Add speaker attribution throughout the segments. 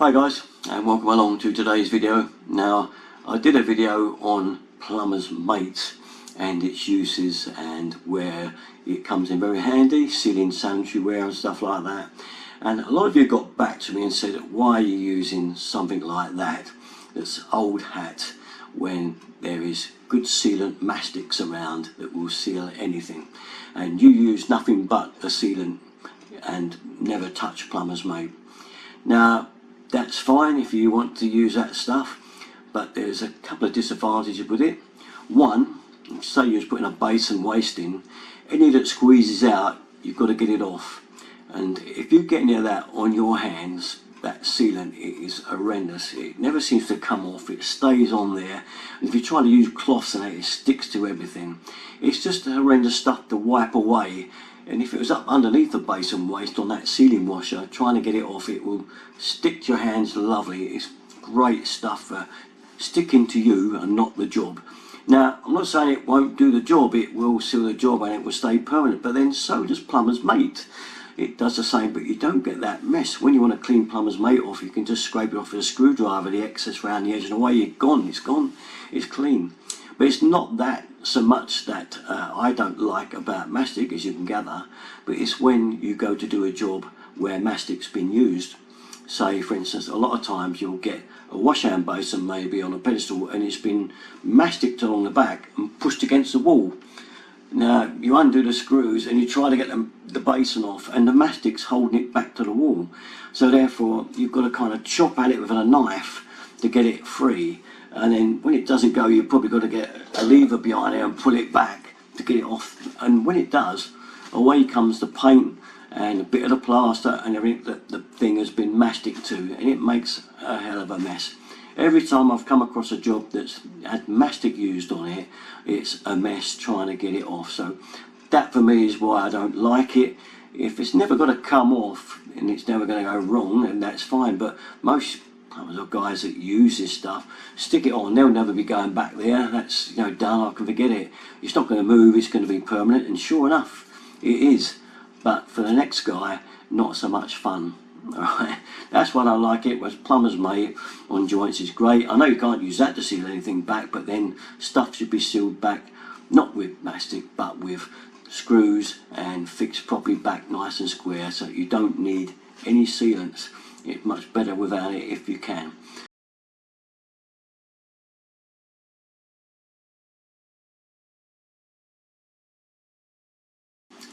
Speaker 1: Hi guys, and welcome along to today's video. Now, I did a video on plumber's mait and its uses and where it comes in very handy, sealing sanitary ware and stuff like that. And a lot of you got back to me and said, why are you using something like that that's old hat when there is good sealant mastics around that will seal anything, and you use nothing but a sealant and never touch plumber's mate. Now, that's fine if you want to use that stuff, but there's a couple of disadvantages with it. One, say you're putting a basin waste in, any that squeezes out, you've got to get it off. And if you get any of that on your hands, that sealant, it is horrendous. It never seems to come off, it stays on there. And if you try to use cloths and it sticks to everything. It's just horrendous stuff to wipe away. And if it was up underneath the basin waste on that sealing washer, trying to get it off, it will stick to your hands lovely. It's great stuff for sticking to you and not the job. Now, I'm not saying it won't do the job, it will seal the job and it will stay permanent, but then so does plumber's mate. It does the same, but you don't get that mess. When you want to clean plumber's mate off, you can just scrape it off with a screwdriver, the excess around the edge, and away you're gone, it's clean. But it's not that so much that I don't like about mastic, as you can gather, but it's when you go to do a job where mastic's been used. Say, for instance, a lot of times you'll get a washhand basin maybe on a pedestal and it's been masticed along the back and pushed against the wall. Now, you undo the screws and you try to get the basin off and the mastic's holding it back to the wall. So therefore, you've got to kind of chop at it with a knife to get it free. And then when it doesn't go, you've probably got to get a lever behind it and pull it back to get it off. And when it does, away comes the paint and a bit of the plaster and everything that the thing has been mastic to, and it makes a hell of a mess. Every time I've come across a job that's had mastic used on it, it's a mess trying to get it off. So that for me is why I don't like it. If it's never going to come off and it's never going to go wrong, then that's fine. But most guys that use this stuff stick it on, they'll never be going back there. That's, done, I can forget it. It's not going to move, it's going to be permanent, and sure enough it is. But for the next guy, not so much fun. Alright, that's why I like it. Was plumber's mate on joints is great. I know you can't use that to seal anything back, but then stuff should be sealed back not with mastic but with screws and fixed properly back nice and square, so you don't need any sealants. It's much better without it if you can.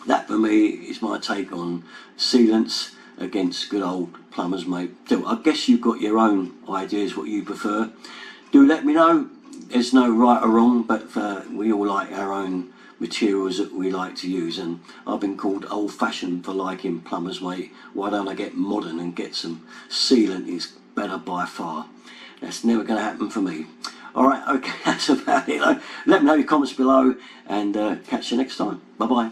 Speaker 1: That for me is my take on sealants against good old plumber's mate. So I guess you've got your own ideas what you prefer. Do let me know. There's no right or wrong, but we all like our own materials that we like to use, and I've been called old-fashioned for liking plumber's mate. Why don't I get modern and get some sealant? Is better by far. That's never going to happen for me. Alright, okay, that's about it. Let me know your comments below and catch you next time. Bye bye.